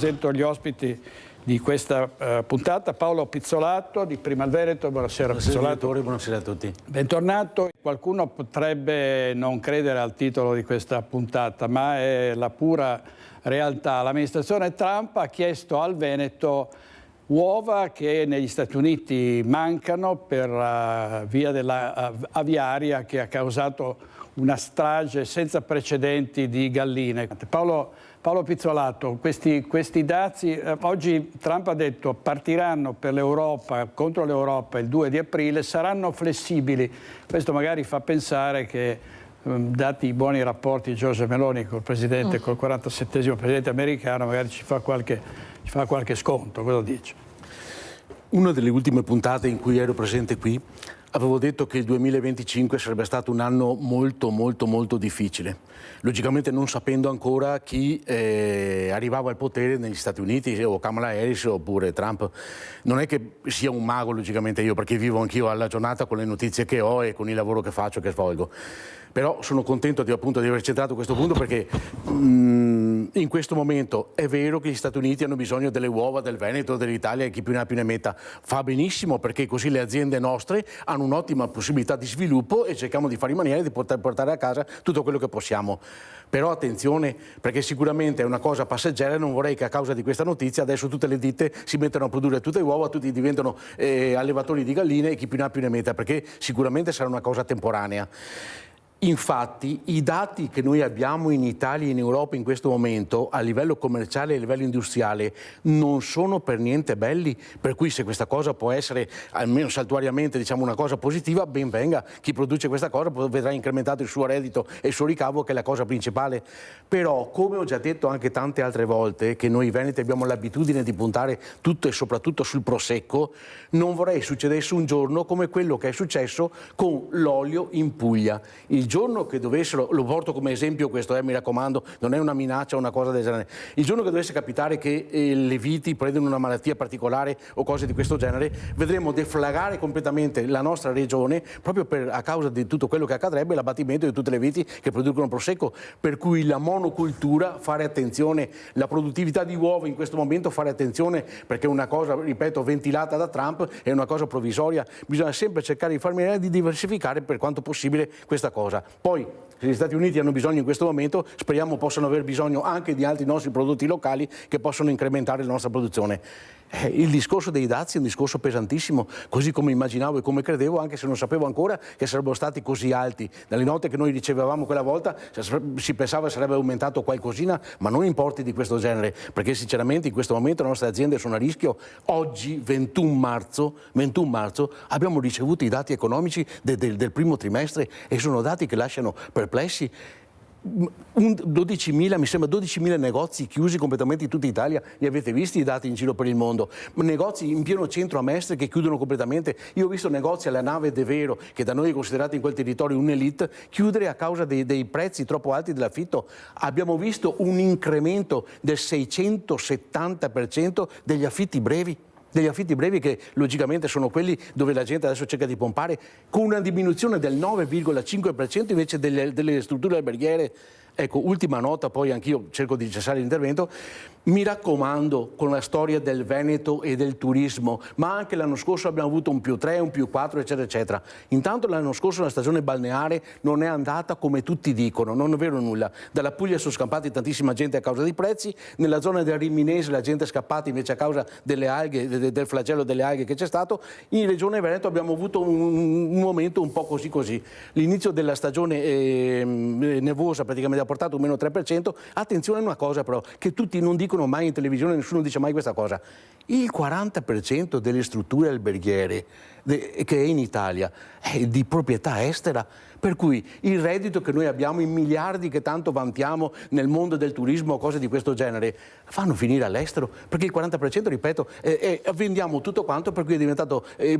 presento gli ospiti di questa puntata. Paolo Pizzolato di Prima il Veneto. Buonasera Pizzolato. Buonasera a tutti. Bentornato. Qualcuno potrebbe non credere al titolo di questa puntata, ma è la pura realtà. L'amministrazione Trump ha chiesto al Veneto uova che negli Stati Uniti mancano per via dell'aviaria che ha causato una strage senza precedenti di galline. Paolo Pizzolato, questi dazi, oggi Trump ha detto partiranno per l'Europa, contro l'Europa il 2 di aprile, saranno flessibili. Questo magari fa pensare che, dati i buoni rapporti di Giorgia Meloni col presidente, col 47esimo presidente americano, magari ci fa qualche sconto. Cosa dice? Una delle ultime puntate in cui ero presente qui avevo detto che il 2025 sarebbe stato un anno molto difficile, logicamente non sapendo ancora chi arrivava al potere negli Stati Uniti, o Kamala Harris oppure Trump. Non è che sia un mago logicamente io, perché vivo anch'io alla giornata con le notizie che ho e con il lavoro che faccio, che svolgo. Però sono contento di aver centrato questo punto, perché in questo momento è vero che gli Stati Uniti hanno bisogno delle uova del Veneto, dell'Italia, e chi più ne ha più ne metta. Fa benissimo, perché così le aziende nostre hanno un'ottima possibilità di sviluppo e cerchiamo di fare in maniera di poter portare a casa tutto quello che possiamo. Però attenzione, perché sicuramente è una cosa passeggera e non vorrei che a causa di questa notizia adesso tutte le ditte si mettano a produrre tutte le uova, tutti diventano allevatori di galline e chi più ne ha più ne metta, perché sicuramente sarà una cosa temporanea. Infatti i dati che noi abbiamo in Italia e in Europa in questo momento a livello commerciale e a livello industriale non sono per niente belli, per cui se questa cosa può essere almeno saltuariamente una cosa positiva, ben venga. Chi produce questa cosa vedrà incrementato il suo reddito e il suo ricavo, che è la cosa principale. Però, come ho già detto anche tante altre volte, che noi veneti abbiamo l'abitudine di puntare tutto e soprattutto sul prosecco, non vorrei succedesse un giorno come quello che è successo con l'olio in Puglia. Il giorno che dovessero, lo porto come esempio questo, mi raccomando, non è una minaccia o una cosa del genere, il giorno che dovesse capitare che le viti prendono una malattia particolare o cose di questo genere, vedremo deflagrare completamente la nostra regione, proprio a causa di tutto quello che accadrebbe, l'abbattimento di tutte le viti che producono prosecco. Per cui la monocultura, fare attenzione, la produttività di uova in questo momento, fare attenzione, perché è una cosa, ripeto, ventilata da Trump, è una cosa provvisoria. Bisogna sempre cercare di fare in maniera di diversificare per quanto possibile questa cosa. Poi, se gli Stati Uniti hanno bisogno in questo momento, speriamo possano aver bisogno anche di altri nostri prodotti locali che possono incrementare la nostra produzione. Il discorso dei dazi è un discorso pesantissimo, così come immaginavo e come credevo, anche se non sapevo ancora che sarebbero stati così alti. Dalle note che noi ricevevamo quella volta si pensava sarebbe aumentato qualcosina, ma non importi di questo genere, perché sinceramente in questo momento le nostre aziende sono a rischio. Oggi, 21 marzo, abbiamo ricevuto i dati economici del primo trimestre e sono dati che lasciano perplessi. 12.000, mi sembra 12.000 negozi chiusi completamente in tutta Italia. Li avete visti i dati in giro per il mondo? Negozi in pieno centro a Mestre che chiudono completamente. Io ho visto negozi alla Nave De Vero, che da noi è considerato in quel territorio un'elite, chiudere a causa dei prezzi troppo alti dell'affitto. Abbiamo visto un incremento del 670% degli affitti brevi. Degli affitti brevi, che logicamente sono quelli dove la gente adesso cerca di pompare, con una diminuzione del 9,5% invece delle strutture alberghiere. Ecco, ultima nota, poi anch'io cerco di cessare l'intervento. Mi raccomando, con la storia del Veneto e del turismo, ma anche l'anno scorso abbiamo avuto un +3, un +4, eccetera, eccetera. Intanto l'anno scorso la stagione balneare non è andata come tutti dicono, non è vero nulla. Dalla Puglia sono scappati tantissima gente a causa dei prezzi, nella zona del Riminese la gente è scappata invece a causa delle alghe, del flagello delle alghe che c'è stato. In Regione Veneto abbiamo avuto un momento un po' così. L'inizio della stagione nevosa praticamente ha portato un -3%. Attenzione a una cosa però, che tutti non dicono mai in televisione, nessuno dice mai questa cosa. Il 40% delle strutture alberghiere che è in Italia è di proprietà estera, per cui il reddito che noi abbiamo, i miliardi che tanto vantiamo nel mondo del turismo o cose di questo genere, fanno finire all'estero, perché il 40%, ripeto, vendiamo tutto quanto, per cui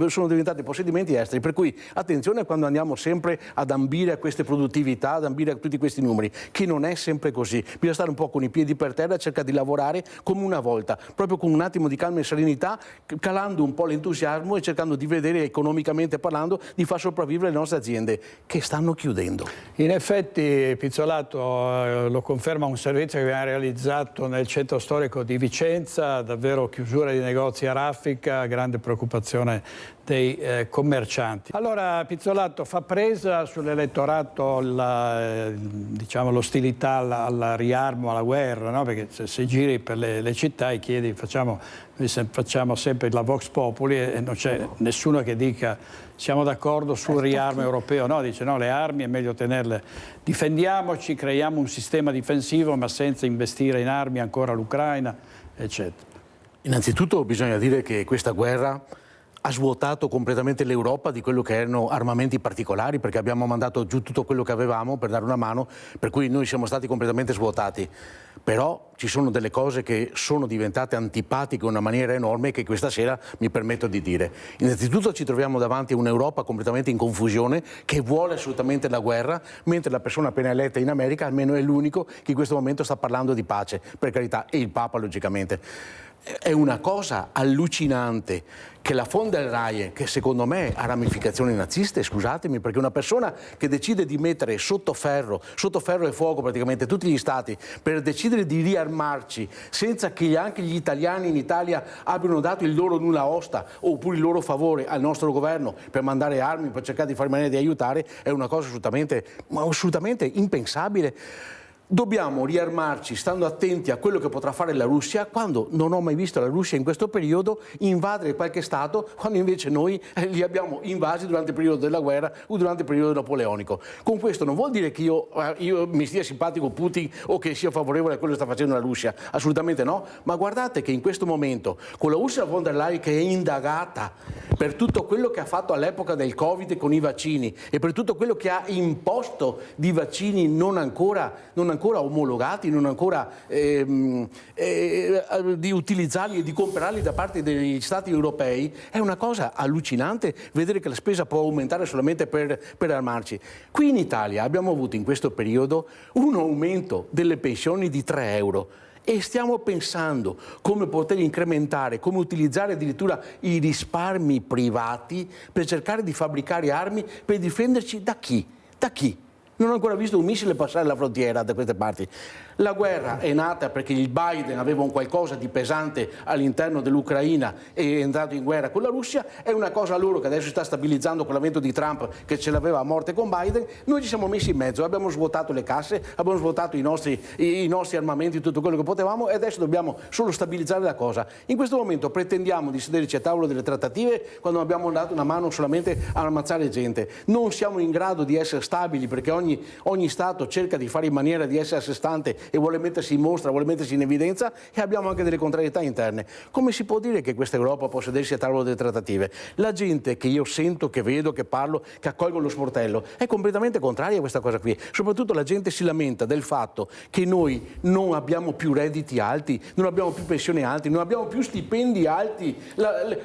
sono diventati possedimenti esteri. Per cui attenzione quando andiamo sempre ad ambire a queste produttività, ad ambire a tutti questi numeri, che non è sempre così. Bisogna stare un po' con i piedi per terra e cercare di lavorare come una volta, proprio con un attimo di calma e serenità, calando un po' l'entusiasmo e cercando di vedere potere economicamente parlando di far sopravvivere le nostre aziende che stanno chiudendo. In effetti Pizzolato lo conferma un servizio che abbiamo realizzato nel centro storico di Vicenza, davvero chiusura di negozi a raffica, grande preoccupazione dei commercianti. Allora Pizzolato, fa presa sull'elettorato diciamo, l'ostilità al riarmo, alla guerra, no? Perché se giri per le città e chiedi, noi facciamo sempre la Vox Populi e non c'è nessuno che dica siamo d'accordo sul riarmo europeo, no, dice no, le armi è meglio tenerle, difendiamoci, creiamo un sistema difensivo ma senza investire in armi ancora l'Ucraina, eccetera. Innanzitutto bisogna dire che questa guerra ha svuotato completamente l'Europa di quello che erano armamenti particolari, perché abbiamo mandato giù tutto quello che avevamo per dare una mano, per cui noi siamo stati completamente svuotati. Però ci sono delle cose che sono diventate antipatiche in una maniera enorme che questa sera mi permetto di dire. Innanzitutto ci troviamo davanti a un'Europa completamente in confusione che vuole assolutamente la guerra, mentre la persona appena eletta in America almeno è l'unico che in questo momento sta parlando di pace, per carità, e il Papa logicamente. È una cosa allucinante che la von der Leyen, che secondo me ha ramificazioni naziste, scusatemi, perché una persona che decide di mettere sotto ferro e fuoco praticamente tutti gli stati per decidere di riarmarci senza che anche gli italiani in Italia abbiano dato il loro nulla osta oppure il loro favore al nostro governo per mandare armi, per cercare di fare in maniera di aiutare, è una cosa assolutamente impensabile. Dobbiamo riarmarci stando attenti a quello che potrà fare la Russia, quando non ho mai visto la Russia in questo periodo invadere qualche Stato, quando invece noi li abbiamo invasi durante il periodo della guerra o durante il periodo napoleonico. Con questo non vuol dire che io mi stia simpatico Putin o che sia favorevole a quello che sta facendo la Russia, assolutamente no, ma guardate che in questo momento con la Ursula von der Leyen che è indagata per tutto quello che ha fatto all'epoca del Covid con i vaccini e per tutto quello che ha imposto di vaccini non ancora omologati, non ancora di utilizzarli e di comprarli da parte degli stati europei, è una cosa allucinante vedere che la spesa può aumentare solamente per armarci. Qui in Italia abbiamo avuto in questo periodo un aumento delle pensioni di 3 euro. E stiamo pensando come poter incrementare, come utilizzare addirittura i risparmi privati per cercare di fabbricare armi per difenderci da chi? Da chi? Non ho ancora visto un missile passare la frontiera da queste parti. La guerra è nata perché il Biden aveva un qualcosa di pesante all'interno dell'Ucraina e è entrato in guerra con la Russia. È una cosa loro che adesso sta stabilizzando con l'avvento di Trump che ce l'aveva a morte con Biden. Noi ci siamo messi in mezzo, abbiamo svuotato le casse, abbiamo svuotato i nostri armamenti, tutto quello che potevamo e adesso dobbiamo solo stabilizzare la cosa. In questo momento pretendiamo di sederci a tavolo delle trattative quando abbiamo dato una mano solamente a ammazzare gente. Non siamo in grado di essere stabili perché ogni Stato cerca di fare in maniera di essere a sé stante e vuole mettersi in mostra, vuole mettersi in evidenza e abbiamo anche delle contrarietà interne. Come si può dire che questa Europa può sedersi a tavolo delle trattative? La gente che io sento, che vedo, che parlo, che accolgo lo sportello è completamente contraria a questa cosa qui. Soprattutto la gente si lamenta del fatto che noi non abbiamo più redditi alti, non abbiamo più pensioni alte, non abbiamo più stipendi alti.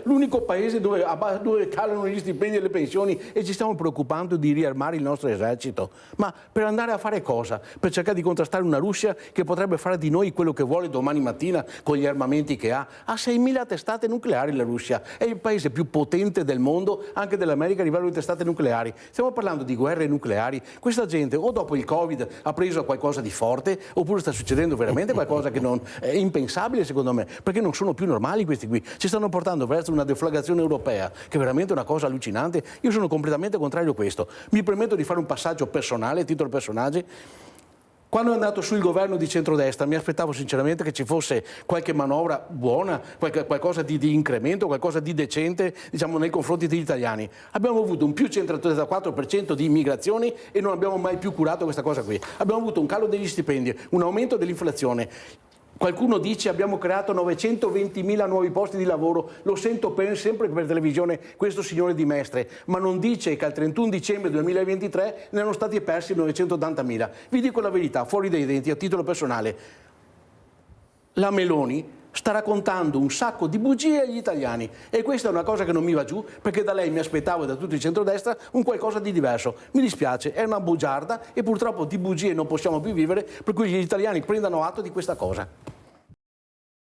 L'unico paese dove calano gli stipendi e le pensioni e ci stiamo preoccupando di riarmare il nostro esercito. Ma per andare a fare cosa? Per cercare di contrastare una Russia che potrebbe fare di noi quello che vuole domani mattina con gli armamenti che ha? Ha 6.000 testate nucleari la Russia, è il paese più potente del mondo, anche dell'America a livello di testate nucleari. Stiamo parlando di guerre nucleari. Questa gente o dopo il Covid ha preso qualcosa di forte oppure sta succedendo veramente qualcosa che non è impensabile secondo me, perché non sono più normali questi qui. Ci stanno portando verso una deflagrazione europea che è veramente una cosa allucinante. Io sono completamente contrario a questo. Mi permetto di fare un passaggio personale, titolo personaggi. Quando è andato sul governo di centrodestra mi aspettavo sinceramente che ci fosse qualche manovra buona, qualcosa di incremento, qualcosa di decente, diciamo, nei confronti degli italiani. Abbiamo avuto un più 134% di immigrazioni e non abbiamo mai più curato questa cosa qui. Abbiamo avuto un calo degli stipendi, un aumento dell'inflazione. Qualcuno dice abbiamo creato 920.000 nuovi posti di lavoro, lo sento sempre per televisione questo signore di Mestre, ma non dice che al 31 dicembre 2023 ne erano stati persi 980.000. Vi dico la verità, fuori dai denti, a titolo personale, la Meloni sta raccontando un sacco di bugie agli italiani e questa è una cosa che non mi va giù perché da lei mi aspettavo e da tutto il centrodestra un qualcosa di diverso. Mi dispiace, è una bugiarda e purtroppo di bugie non possiamo più vivere, per cui gli italiani prendano atto di questa cosa.